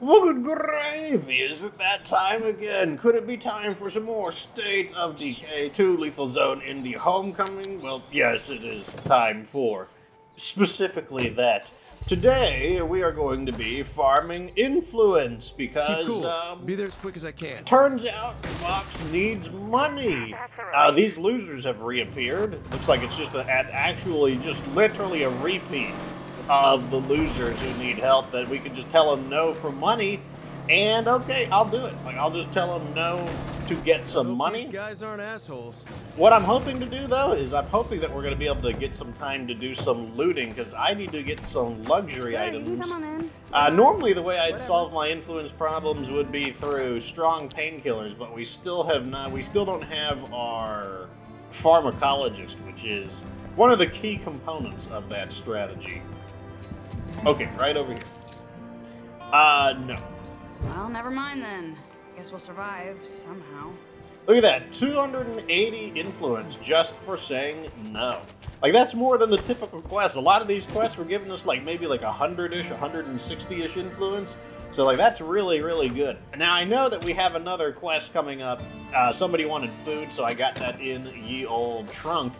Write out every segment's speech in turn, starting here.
Well, good gravy, is it that time again? Could it be time for some more State of Decay 2 Lethal Zone in the Homecoming? Well, yes, it is time for specifically that. Today, we are going to be farming influence because, Keep cool. Be there as quick as I can. turns out Fox needs money. These losers have reappeared. Looks like it's just actually just literally a repeat of the losers who need help, that we can just tell them no for money, and okay, I'll do it. Like, I'll just tell them no to get some money. These guys aren't assholes. What I'm hoping to do, though, is I'm hoping that we're going to be able to get some time to do some looting, because I need to get some luxury items. You can come on in. Normally, the way I'd solve my influence problems would be through strong painkillers, but we still don't have our pharmacologist, which is one of the key components of that strategy. Okay, right over here. No. Well, never mind then. Guess we'll survive somehow. Look at that, 280 influence just for saying no. Like, that's more than the typical quest. A lot of these quests were giving us, like, maybe like 100-ish, 160-ish influence. So, like, that's really, really good. Now, I know that we have another quest coming up. Somebody wanted food, so I got that in ye old trunk.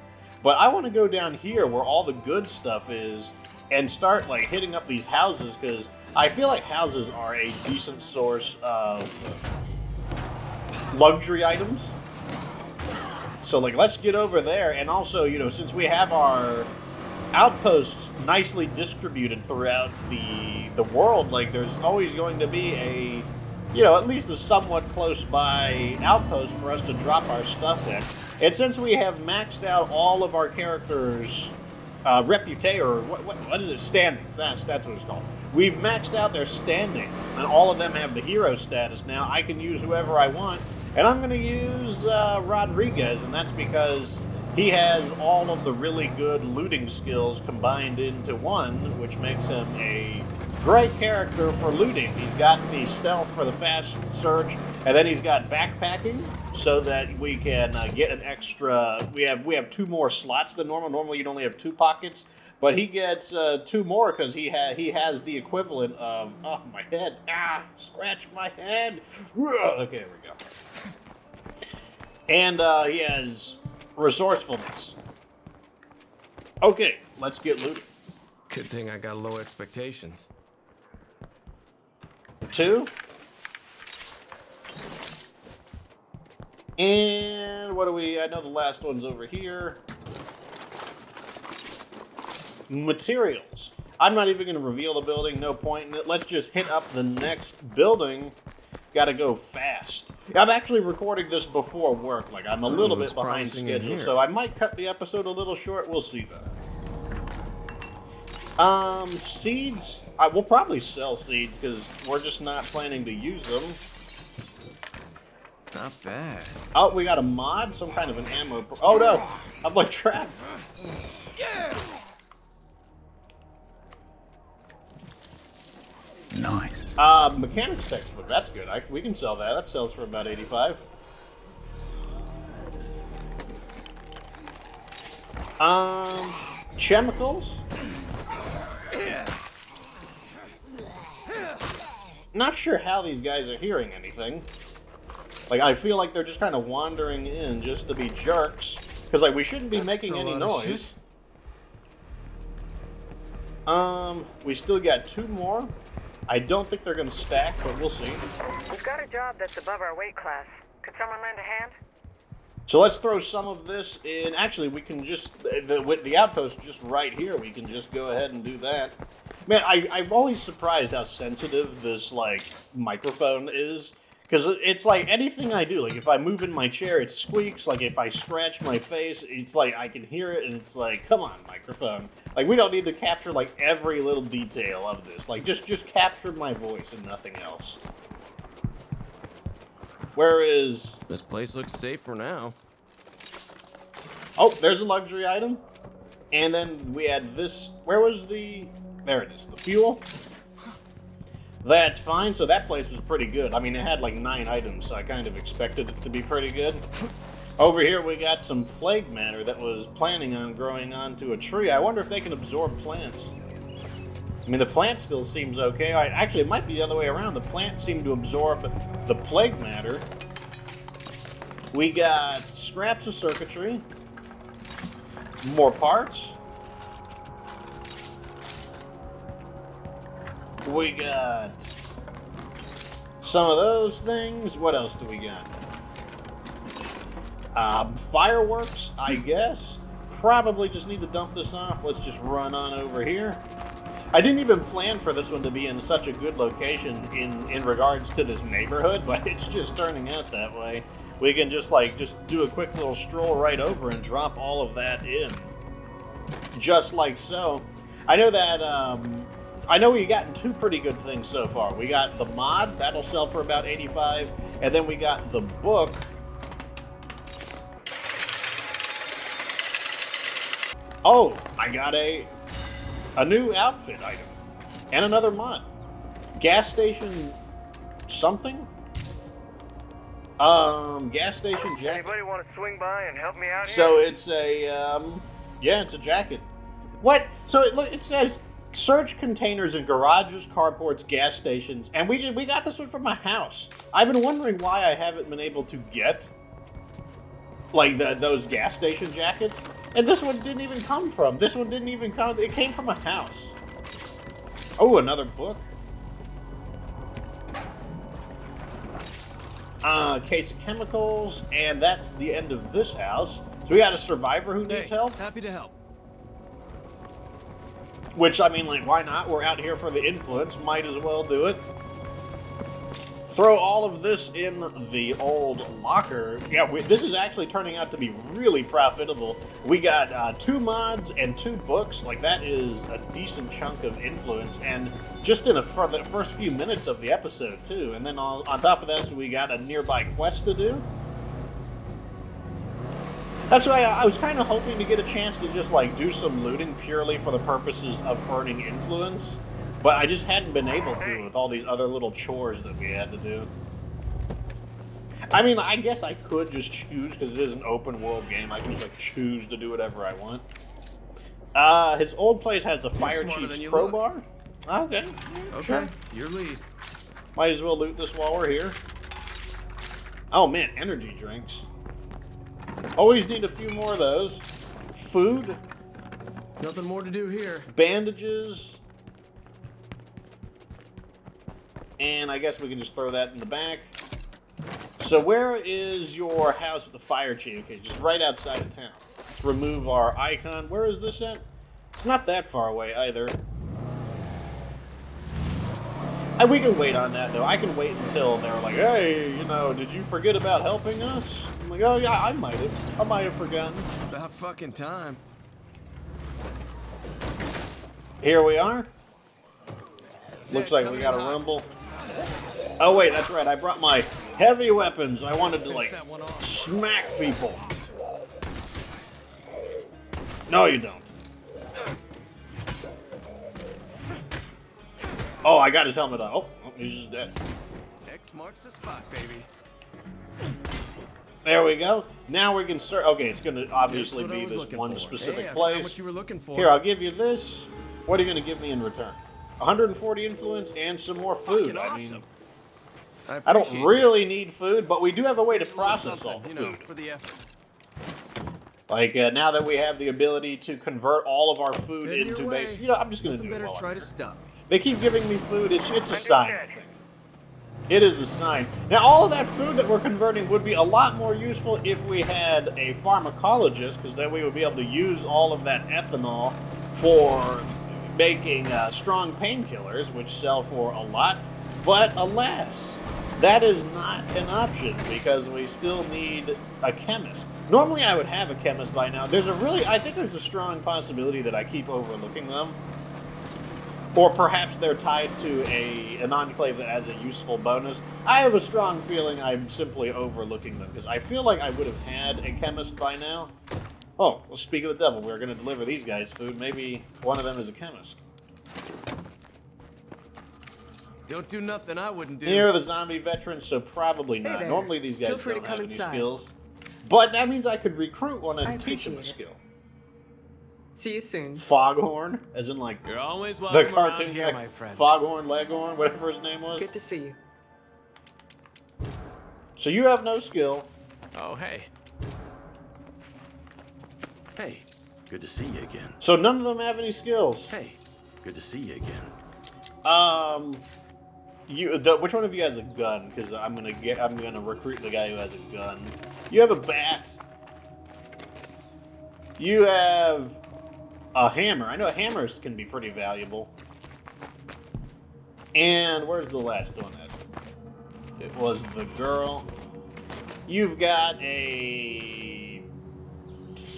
But I want to go down here where all the good stuff is and start, like, hitting up these houses, because I feel like houses are a decent source of luxury items. So, like, let's get over there. And also, you know, since we have our outposts nicely distributed throughout the world, like, there's always going to be a, you know, at least a somewhat close by outpost for us to drop our stuff in. And since we have maxed out all of our characters' reputation, or what is it? Standings. That's what it's called. We've maxed out their standing, and all of them have the hero status now. I can use whoever I want, and I'm going to use Rodriguez, and that's because he has all of the really good looting skills combined into one, which makes him a great character for looting. He's got the stealth for the fast search, and then he's got backpacking, so that we can get an extra. We have 2 more slots than normal. Normally, you'd only have 2 pockets, but he gets 2 more because he has the equivalent of my head. Scratch my head. Okay, there we go. And he has resourcefulness. Okay, let's get looting. Good thing I got low expectations. 2. And what do we... I know the last one's over here. Materials. I'm not even going to reveal the building. No point in it. Let's just hit up the next building. Gotta go fast. I'm actually recording this before work. Like, I'm a little bit behind schedule, so I might cut the episode a little short. We'll see, though. Seeds. We'll probably sell seeds, because we're just not planning to use them. Not bad. Oh, we got a mod? Some kind of an ammo... Oh, no! I'm, like, trapped. Yeah! Nice. Mechanics textbook. That's good. We can sell that. That sells for about 85. Chemicals? Not sure how these guys are hearing anything. Like, I feel like they're just kind of wandering in just to be jerks. Because, like, we shouldn't be making any noise. We still got 2 more. I don't think they're going to stack, but we'll see. We've got a job that's above our weight class. Could someone lend a hand? So let's throw some of this in. Actually, we can just, with the outpost just right here, we can just go ahead and do that. Man, I'm always surprised how sensitive this, like, microphone is. Because it's like anything I do, like if I move in my chair, it squeaks. Like if I scratch my face, it's like I can hear it, and it's like, come on, microphone. Like we don't need to capture like every little detail of this. Like just capture my voice and nothing else. Where is... This place looks safe for now. Oh, there's a luxury item. And then we had this... Where was the... There it is, the fuel. That's fine, so that place was pretty good. I mean, it had like 9 items, so I kind of expected it to be pretty good. Over here we got some plague matter that was planning on growing onto a tree. I wonder if they can absorb plants. I mean, the plant still seems okay. Actually, it might be the other way around. The plant seemed to absorb the plague matter. We got scraps of circuitry. More parts. We got some of those things. What else do we got? Fireworks, I guess. Probably just need to dump this off. Let's just run on over here. I didn't even plan for this one to be in such a good location in regards to this neighborhood, but it's just turning out that way. We can just do a quick little stroll right over and drop all of that in. Just like so. I know that, I know we've gotten two pretty good things so far. We got the mod, that'll sell for about 85, and then we got the book. Oh, I got a new outfit item. And another mod. Gas station something? Gas station jacket. Anybody want to swing by and help me out here? So it's a, yeah, it's a jacket. What? So it says, search containers in garages, carports, gas stations, and we got this one from my house. I've been wondering why I haven't been able to get, like, those gas station jackets. And this one didn't even come from. This one didn't even come. It came from a house. Oh, another book. Case of chemicals, and that's the end of this house. So we got a survivor who needs help. Happy to help. Which, I mean, like, why not? We're out here for the influence. Might as well do it. Throw all of this in the old locker. Yeah, this is actually turning out to be really profitable. We got 2 mods and 2 books. Like, that is a decent chunk of influence. And just in the first few minutes of the episode, too. And then on top of that, so we got a nearby quest to do. That's why I was kind of hoping to get a chance to just, like, do some looting purely for the purposes of earning influence. But I just hadn't been able to with all these other little chores that we had to do. I mean, I guess I could just choose, because it is an open world game. I can just, like, choose to do whatever I want. His old place has a fire chief's crowbar. Okay. Okay, sure. your lead. Might as well loot this while we're here. Oh man, energy drinks. Always need a few more of those. Food. Nothing more to do here. Bandages. And I guess we can just throw that in the back. So where is your house at the fire chief? Okay, just right outside of town. Let's remove our icon. Where is this at? It's not that far away either. And we can wait on that, though. I can wait until they're like, hey, you know, did you forget about helping us? I'm like, oh, yeah, I might have forgotten. About fucking time. Here we are. Looks like we got a rumble. Oh, wait, that's right. I brought my heavy weapons. I wanted to, like, smack people. No, you don't. Oh, I got his helmet on. Oh, he's just dead. X marks the spot, baby. There we go. Now we can search. Okay, it's going to obviously be this one specific place. What you were looking for. Here, I'll give you this. What are you going to give me in return? 140 influence and some more food. I mean, I don't really need food, but we do have a way to process all the food. For the effort. Like, now that we have the ability to convert all of our food into base, you know, I'm just going to do it while I'm here. They keep giving me food. It's a sign, I think. It is a sign. Now, all of that food that we're converting would be a lot more useful if we had a pharmacologist, because then we would be able to use all of that ethanol for making strong painkillers, which sell for a lot. But alas, that is not an option, because we still need a chemist. Normally, I would have a chemist by now. I think there's a strong possibility that I keep overlooking them. Or perhaps they're tied to an enclave that has a useful bonus. I have a strong feeling I'm simply overlooking them, because I feel like I would have had a chemist by now. Oh, well, speak of the devil, we're going to deliver these guys food. Maybe one of them is a chemist. Don't do nothing I wouldn't do. Here are the zombie veterans, so probably not. Hey, normally these guys feel free don't to have come any inside. skills. But that means I could recruit one and teach them a skill. See you soon. Foghorn, as in like You're always the welcome around cartoon, here, like my friend. Foghorn, Leghorn, whatever his name was. Good to see you. So you have no skill. Oh, hey. Hey, good to see you again. So none of them have any skills. Hey, good to see you again. Which one of you has a gun? Because I'm gonna recruit the guy who has a gun. You have a bat. You have a hammer. I know hammers can be pretty valuable. And where's the last one at? It was the girl. You've got a...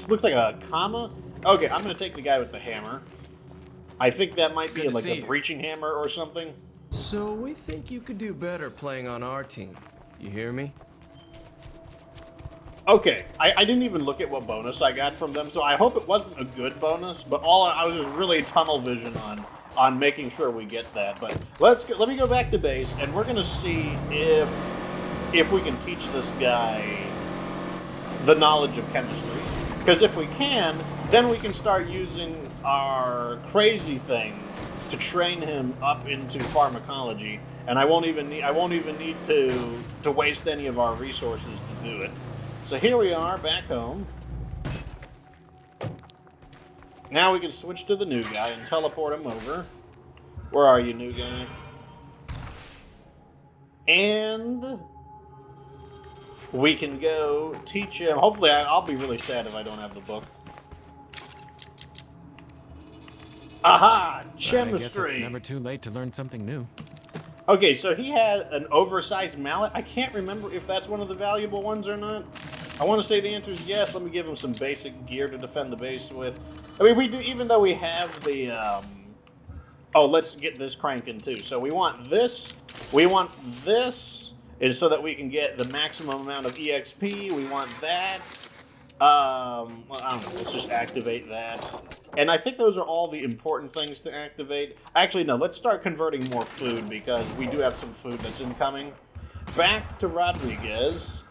looks like a comma. Okay, I'm gonna take the guy with the hammer. I think that might be like a breaching hammer or something. So we think you could do better playing on our team. You hear me? Okay, I didn't even look at what bonus I got from them, so I hope it wasn't a good bonus, but I was just really tunnel vision on making sure we get that. But let me go back to base, and we're gonna see if we can teach this guy the knowledge of chemistry. Because if we can, then we can start using our crazy thing to train him up into pharmacology, and I won't even need to waste any of our resources to do it. So here we are, back home. Now we can switch to the new guy and teleport him over. Where are you, new guy? And we can go teach him. Hopefully, I'll be really sad if I don't have the book. Aha! Chemistry! I guess it's never too late to learn something new. Okay, so he had an oversized mallet. I can't remember if that's one of the valuable ones or not. I want to say the answer is yes. Let me give him some basic gear to defend the base with. I mean, we do, even though we have the... Oh, let's get this cranking too. So we want this. We want this, is so that we can get the maximum amount of EXP. We want that. Well, I don't know. Let's just activate that. And I think those are all the important things to activate. Actually, no. Let's start converting more food because we do have some food that's incoming. Back to Rodriguez.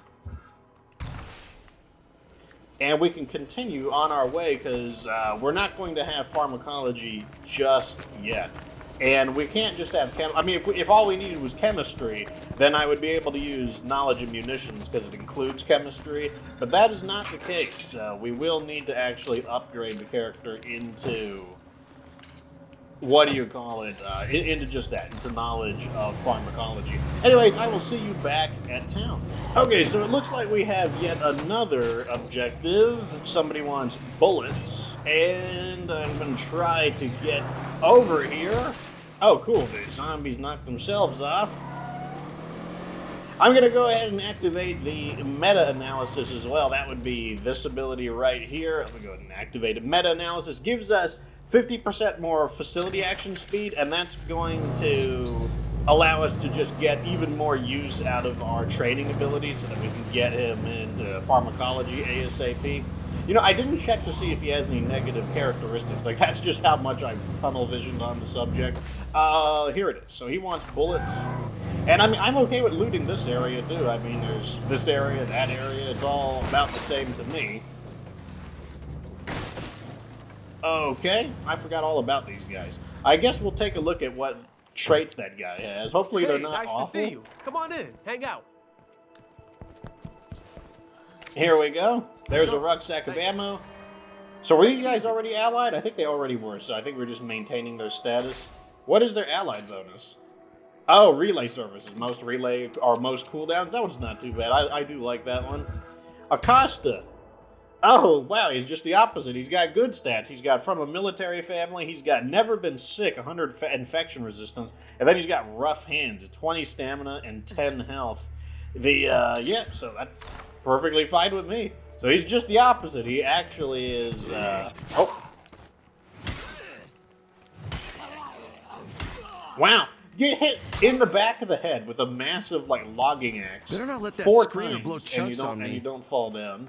And we can continue on our way because we're not going to have pharmacology just yet. And we can't just have I mean, if all we needed was chemistry, then I would be able to use knowledge of munitions because it includes chemistry. But that is not the case. We will need to actually upgrade the character into... what do you call it? Into just that, into knowledge of pharmacology. Anyways, I will see you back at town. Okay, so it looks like we have yet another objective. Somebody wants bullets, and I'm going to try to get over here. Oh, cool, the zombies knocked themselves off. I'm going to go ahead and activate the meta-analysis as well. That would be this ability right here. Let me go ahead and activate it. Meta-analysis gives us 50% more facility action speed, and that's going to allow us to just get even more use out of our training abilities so that we can get him into pharmacology ASAP. You know, I didn't check to see if he has any negative characteristics. Like, that's just how much I've tunnel visioned on the subject. Here it is. So he wants bullets. And I mean, I'm okay with looting this area, too. I mean, there's this area, that area. It's all about the same to me. Okay, I forgot all about these guys. I guess we'll take a look at what traits that guy has. Hopefully they're not nice awful. to see you. Come on in, hang out. Here we go. There's a rucksack of ammo. So were these guys already allied? I think they already were, so I think we're just maintaining their status. What is their allied bonus? Oh, relay services. Most relay or most cooldowns. That one's not too bad. I do like that one. Acosta. Oh, wow, he's just the opposite. He's got good stats. He's got from a military family. He's got never been sick, 100 infection resistance. And then he's got rough hands, 20 stamina and 10 health. Yeah, so that's perfectly fine with me. So he's just the opposite. He actually is, oh. Wow. Get hit in the back of the head with a massive, like, logging axe. Better not let that 4 screamer times, blow chunks on me. And you don't fall down.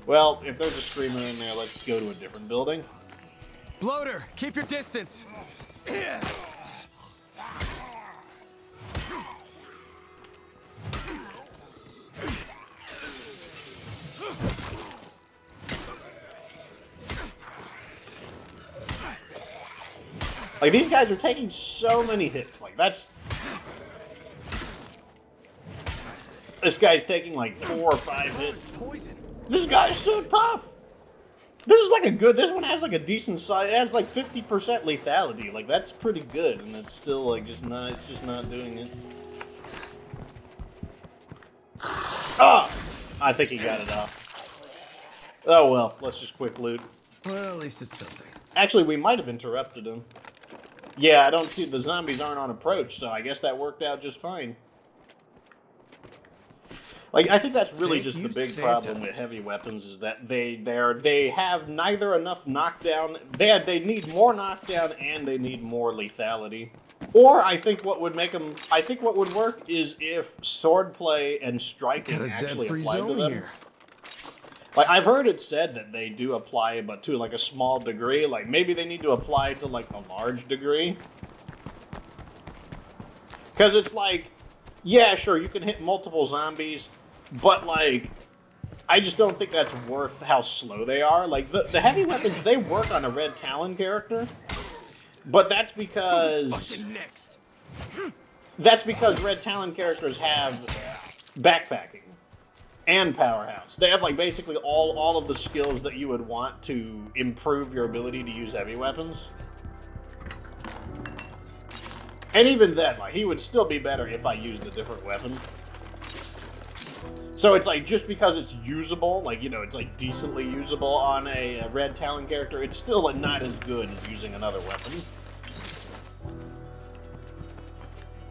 Well, if there's a screamer in there, let's go to a different building. Bloater, keep your distance. Like, these guys are taking so many hits. Like, that's... This guy's taking, like, 4 or 5 hits. Poison. This guy's so tough! This is, like, a good... This one has, like, a decent size... It has, like, 50% lethality. Like, that's pretty good. And it's still, like, just not... It's just not doing it. Ah! I think he got it off. Oh, well. Let's just quick loot. Well, at least it's something. Actually, we might have interrupted him. Yeah, I don't see... The zombies aren't on approach, so I guess that worked out just fine. Like, I think that's really just the big problem with heavy weapons is that they have neither enough knockdown... They need more knockdown and they need more lethality. Or I think what would make them... I think what would work is if swordplay and striking actually applied to them. Here. Like, I've heard it said that they do apply, but to, like, a small degree. Like, maybe they need to apply to, like, a large degree. Because it's like, yeah, sure, you can hit multiple zombies, but, like, I just don't think that's worth how slow they are. Like, the heavy weapons, they work on a Red Talon character, but that's because... That's because Red Talon characters have backpacking. And powerhouse. They have, like, basically all of the skills that you would want to improve your ability to use heavy weapons. And even then, like, he would still be better if I used a different weapon. So it's like, just because it's usable, like, you know, it's like decently usable on a Red Talon character, it's still like, not as good as using another weapon.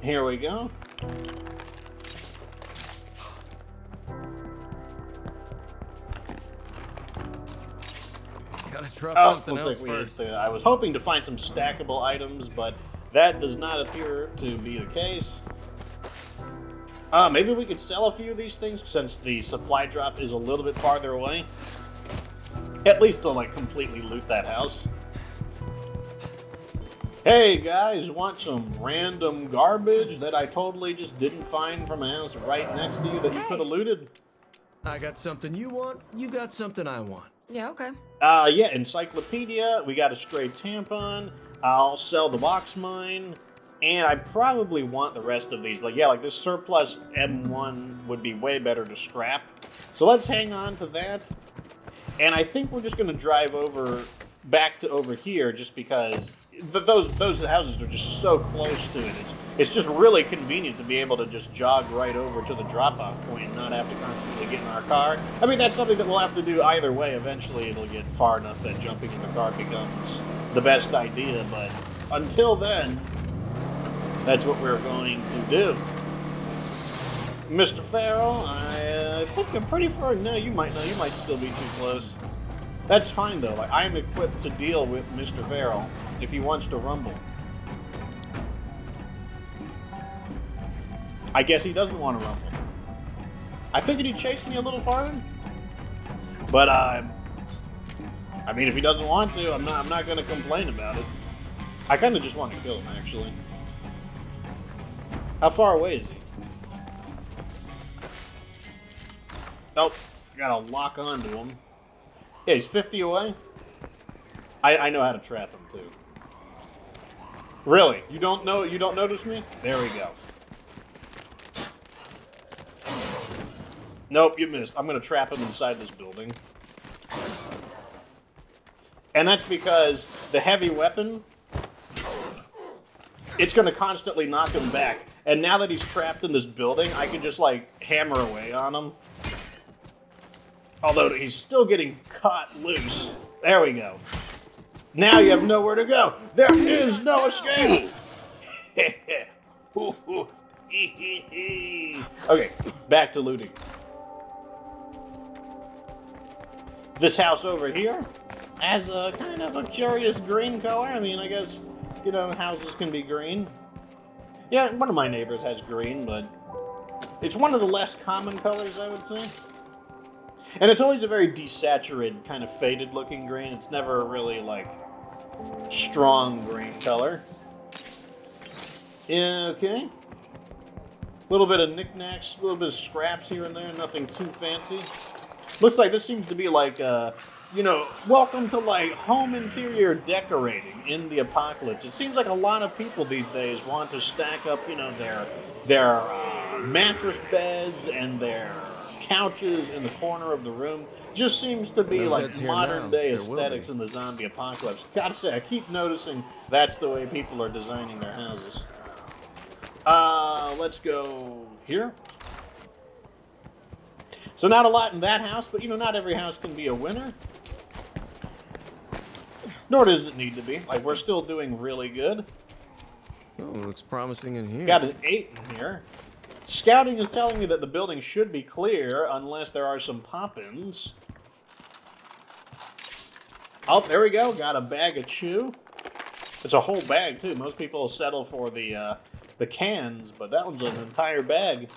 Here we go. Oh, looks like I was hoping to find some stackable items, but that does not appear to be the case. Maybe we could sell a few of these things since the supply drop is a little bit farther away. At least to, like, completely loot that house. Hey, guys, want some random garbage that I totally just didn't find from a house right next to you that you could have looted? I got something you want, you got something I want. Yeah, okay. Yeah, encyclopedia, we got a stray tampon, I'll sell the box mine, and I probably want the rest of these. Like, yeah, like this surplus M1 would be way better to scrap. So let's hang on to that. And I think we're just going to drive back to over here just because those houses are just so close to it. It's just really convenient to be able to just jog right over to the drop-off point and not have to constantly get in our car. I mean, that's something that we'll have to do either way. Eventually, it'll get far enough that jumping in the car becomes the best idea, but until then, that's what we're going to do. Mr. Farrell, I think I'm pretty far. No, you might still be too close. That's fine, though. Like, I am equipped to deal with Mr. Farrell if he wants to rumble. I guess he doesn't want to rumble. I figured he'd chase me a little farther. But, I mean, if he doesn't want to, I'm not going to complain about it. I kind of just want to kill him, actually. How far away is he? Nope. Gotta lock onto him. Yeah, he's 50 away? I know how to trap him, too. Really? You don't notice me? There we go. Nope, you missed. I'm gonna trap him inside this building. And that's because the heavy weapon, it's gonna constantly knock him back. And now that he's trapped in this building, I can just, like, hammer away on him. Although he's still getting caught loose. There we go. Now you have nowhere to go. There is no escape. Okay, back to looting. This house over here has a kind of a curious green color. I mean, I guess, you know, houses can be green. Yeah, one of my neighbors has green, but it's one of the less common colors, I would say. And it's always a very desaturated, kind of faded-looking green. It's never really, like, strong green color. Yeah, okay. A little bit of knickknacks, a little bit of scraps here and there, nothing too fancy. Looks like this seems to be like you know, welcome to like home interior decorating in the apocalypse. It seems like a lot of people these days want to stack up, you know, their mattress beds and their couches in the corner of the room. Just seems to be Those like heads here modern now, day there will aesthetics be. in the zombie apocalypse. Gotta say, I keep noticing that's the way people are designing their houses. Let's go here. So not a lot in that house, but you know, not every house can be a winner. Nor does it need to be. Like, we're still doing really good. Oh, looks promising in here. Got an 8 in here. Scouting is telling me that the building should be clear unless there are some pop-ins. Oh, there we go. Got a bag of chew. It's a whole bag, too. Most people settle for the cans, but that one's an entire bag.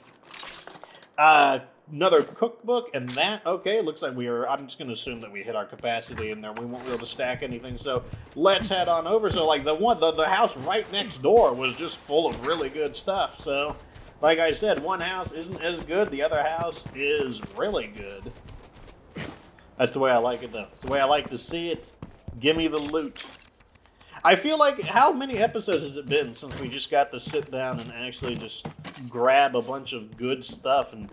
Another cookbook, and that, okay, looks like I'm just going to assume that we hit our capacity in there. We won't be able to stack anything, so let's head on over. So, like, the house right next door was just full of really good stuff, so, like I said, one house isn't as good, the other house is really good. That's the way I like it, though. It's the way I like to see it. Give me the loot. I feel like, how many episodes has it been since we just got to sit down and actually just grab a bunch of good stuff? And,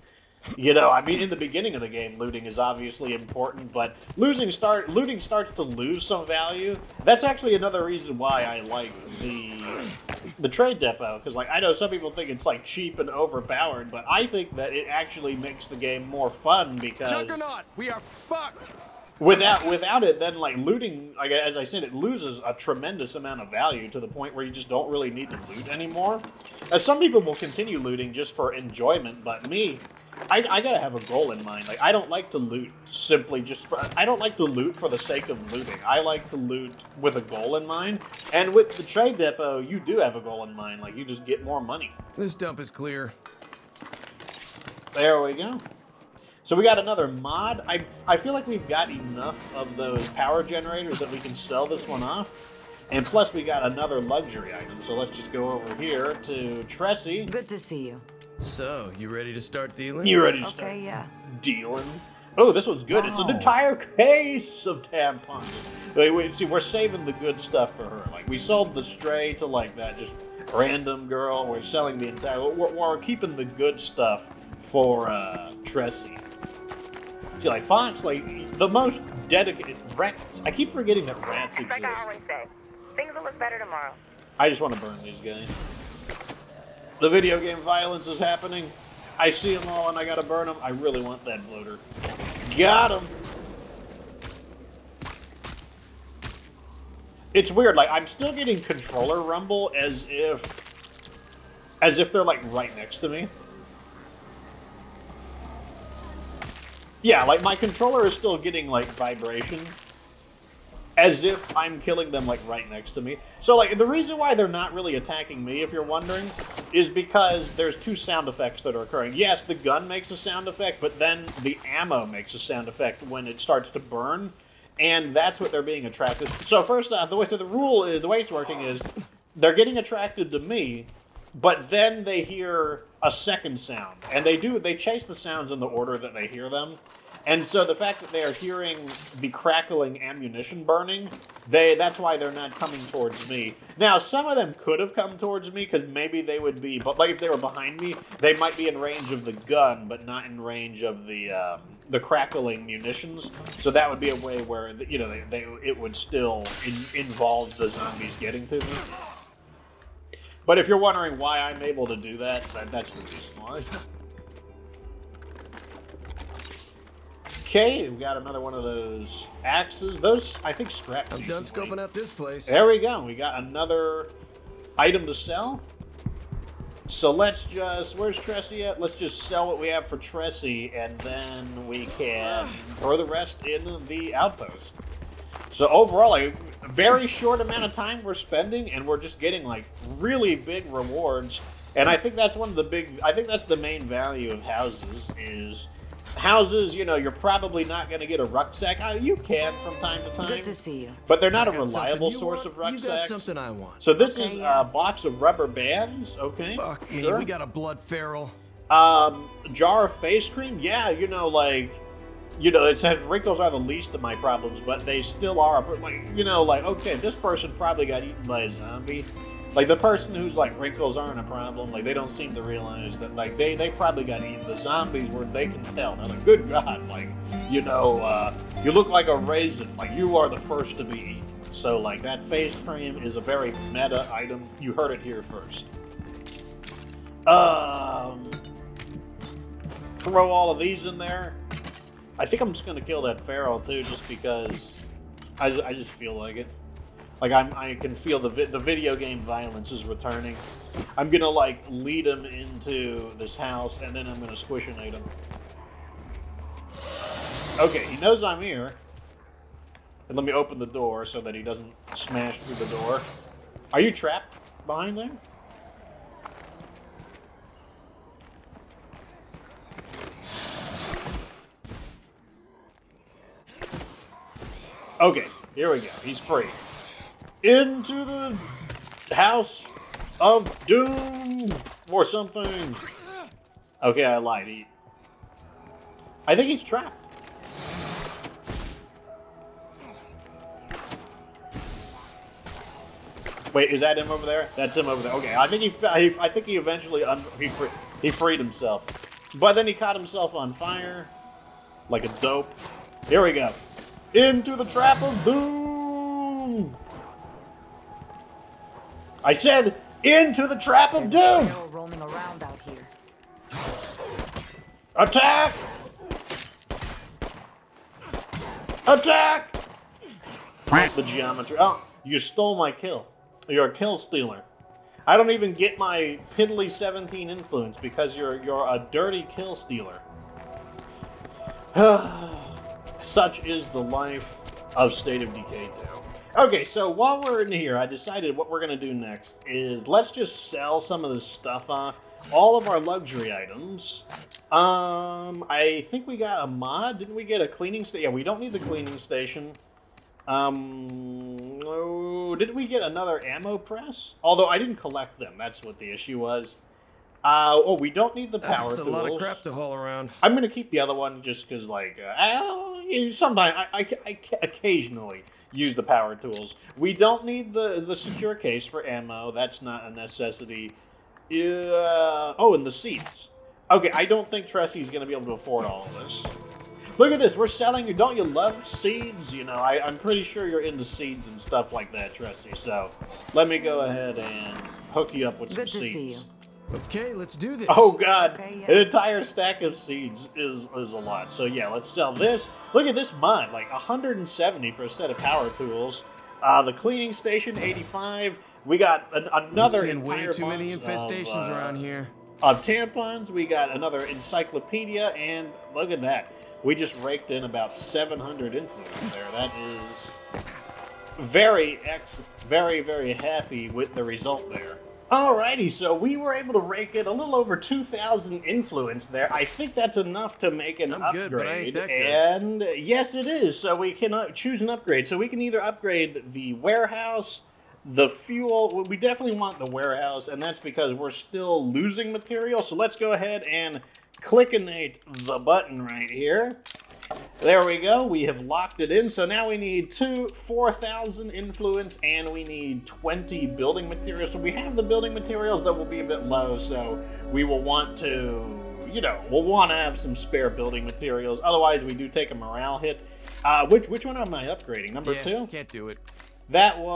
you know, I mean, in the beginning of the game, looting is obviously important, but looting starts to lose some value. That's actually another reason why I like the trade depot, because, like, I know some people think it's, like, cheap and overpowered, but I think that it actually makes the game more fun because... Juggernaut, we are fucked! Without it, then, like, looting, like, as I said, it loses a tremendous amount of value to the point where you just don't really need to loot anymore. Some people will continue looting just for enjoyment, but me, I gotta have a goal in mind. Like, I don't like to loot simply just for... I don't like to loot for the sake of looting. I like to loot with a goal in mind. And with the trade depot, you do have a goal in mind. Like, you just get more money. This dump is clear. There we go. So we got another mod. I feel like we've got enough of those power generators that we can sell this one off. And plus we got another luxury item. So let's just go over here to Tressie. Good to see you. So, you ready to start dealing? You ready to start Yeah. dealing? Oh, this one's good. It's an entire case of tampons. Wait, see, we're saving the good stuff for her. Like, we sold the stray to, like, that just random girl. We're selling the entire... We're keeping the good stuff for Tressie. See, like, Fox, like, the most dedicated... Rats. I keep forgetting that rats It's like I exist. always say, things will look better tomorrow. I just want to burn these guys. The video game violence is happening. I see them all and I gotta burn them. I really want that bloater. Got him! It's weird, like, I'm still getting controller rumble as if they're, like, right next to me. Yeah, like, my controller is still getting, like, vibration. As if I'm killing them, like, right next to me. So, like, the reason why they're not really attacking me, if you're wondering, is because there's two sound effects that are occurring. Yes, the gun makes a sound effect, but then the ammo makes a sound effect when it starts to burn. And that's what they're being attracted to. So, first off, the way it's working is, they're getting attracted to me, but then they hear a second sound. And they chase the sounds in the order that they hear them. And so the fact that they are hearing the crackling ammunition burning, that's why they're not coming towards me. Now, some of them could have come towards me, because maybe they would be, but like if they were behind me, they might be in range of the gun, but not in range of the crackling munitions. So that would be a way where, you know, it would still involve the zombies getting to me. But if you're wondering why I'm able to do that, that's the reason why. Okay, we got another one of those axes. Those, I think, scrap. I'm done scoping out this place. There we go. We got another item to sell. So let's just... Where's Tressie at? Let's just sell what we have for Tressie, and then we can throw the rest in the outpost. So overall, like, a very short amount of time we're spending, and we're just getting, like, really big rewards. And I think that's one of the big... I think that's the main value of houses, is... Houses, you know, you're probably not going to get a rucksack. You can from time to time. Good to see you. But they're not a reliable source of rucksacks. You got something I want. So this is a box of rubber bands. Okay, Fuck me, sure. we got a blood feral. Jar of face cream. Yeah, you know, like you know, it says wrinkles are the least of my problems, but they still are, like, you know, like, okay, this person probably got eaten by a zombie. Like, the person who's like, wrinkles aren't a problem, like, they don't seem to realize that, like, they probably got eaten. The zombies were, they can tell. They're like, good God, like, you know, you look like a raisin, like, you are the first to be eaten. So, like, that face cream is a very meta item. You heard it here first. Throw all of these in there. I think I'm just gonna kill that feral too, just because I just feel like it. Like I can feel the video game violence is returning. I'm gonna like lead him into this house, and then I'm gonna squishinate him. Okay, he knows I'm here. And let me open the door so that he doesn't smash through the door. Are you trapped behind there? Okay, here we go. He's free. Into the house of doom or something. Okay, I lied. I think he's trapped. Wait, is that him over there? That's him over there. Okay, I think he eventually he freed himself, but then he caught himself on fire, like a dope. Here we go. Into the trap of doom. I said, into the trap of doom. Roaming around out here. Attack! Attack! The geometry. Oh, you stole my kill. You're a kill stealer. I don't even get my piddly 17 influence because you're a dirty kill stealer. Such is the life of State of Decay 2. Okay, so while we're in here, I decided what we're going to do next is let's just sell some of this stuff off. All of our luxury items. I think we got a mod. Didn't we get a cleaning station? Yeah, we don't need the cleaning station. Oh, did we get another ammo press? Although I didn't collect them. That's what the issue was. Oh, we don't need the power tools. That's a lot of crap to haul around. I'm going to keep the other one just because, like, sometimes I occasionally use the power tools. We don't need the secure case for ammo. That's not a necessity. Oh, and the seeds. Okay, I don't think Tressy's going to be able to afford all of this. Look at this. We're selling. Don't you love seeds? You know, I'm pretty sure you're into seeds and stuff like that, Tressy. So let me go ahead and hook you up with some seeds. Okay, let's do this. Oh God, Okay, yeah. An entire stack of seeds is a lot. So yeah, let's sell this. Look at this mod, like 170 for a set of power tools. The cleaning station, 85. We got another entire way too many infestations around here. Of tampons. We got another encyclopedia, and look at that. We just raked in about 700 influence there. That is very happy with the result there. Alrighty, so we were able to rake in a little over 2,000 influence there. I think that's enough to make an upgrade. Good, but I ain't that good. And yes, it is. So we can choose an upgrade. So we can either upgrade the warehouse, the fuel. We definitely want the warehouse, and that's because we're still losing material. So let's go ahead and clickinate the button right here. There we go. We have locked it in. So now we need 4,000 influence, and we need 20 building materials. So we have the building materials that will be a bit low, so we will want to, you know, we'll want to have some spare building materials. Otherwise, we do take a morale hit. Which one am I upgrading? Number 2? Can't do it. That's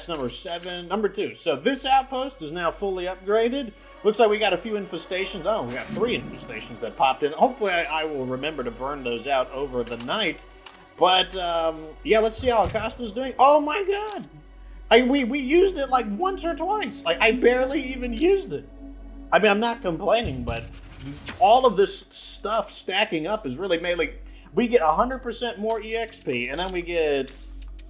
number 7. Number 2. So this outpost is now fully upgraded. Looks like we got a few infestations. Oh, we got 3 infestations that popped in. Hopefully I will remember to burn those out over the night. But, yeah, let's see how Acosta's doing. Oh my God! We used it like once or twice. Like, I barely even used it. I mean, I'm not complaining, but all of this stuff stacking up is really made, like, we get 100% more EXP, and then we get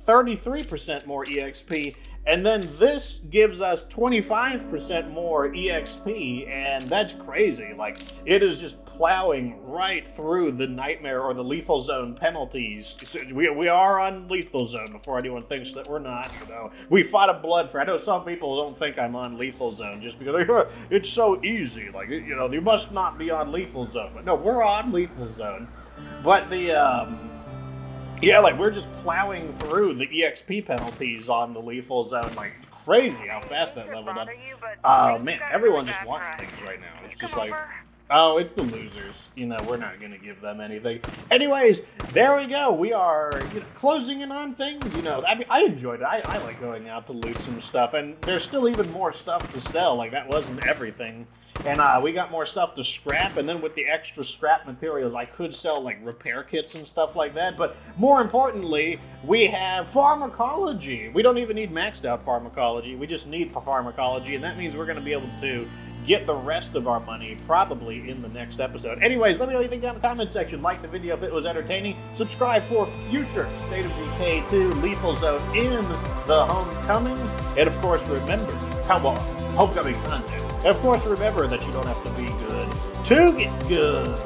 33% more EXP, And then this gives us 25% more EXP, and that's crazy. Like, it is just plowing right through the nightmare or the lethal zone penalties. So we are on lethal zone before anyone thinks that we're not, you know. We fought a blood for. I know some people don't think I'm on lethal zone just because it's so easy. Like, you know, you must not be on lethal zone. But no, we're on lethal zone. But the, yeah, like, we're just plowing through the EXP penalties on the lethal zone, like, crazy how fast that leveled up. Oh, man, everyone just wants things right now. It's just like, oh, it's the losers. You know, we're not going to give them anything. Anyways, there we go. We are, you know, closing in on things. You know, I mean, I enjoyed it. I like going out to loot some stuff, and there's still even more stuff to sell. Like, that wasn't everything. And we got more stuff to scrap, and then with the extra scrap materials, I could sell, like, repair kits and stuff like that. But more importantly, we have pharmacology. We don't even need maxed out pharmacology. We just need pharmacology, and that means we're going to be able to get the rest of our money probably in the next episode. Anyways, let me know what you think down in the comment section. Like the video if it was entertaining. Subscribe for future State of Decay 2 Lethal Zone in the Homecoming. And of course, remember, come on, homecoming content. And of course, remember that you don't have to be good to get good.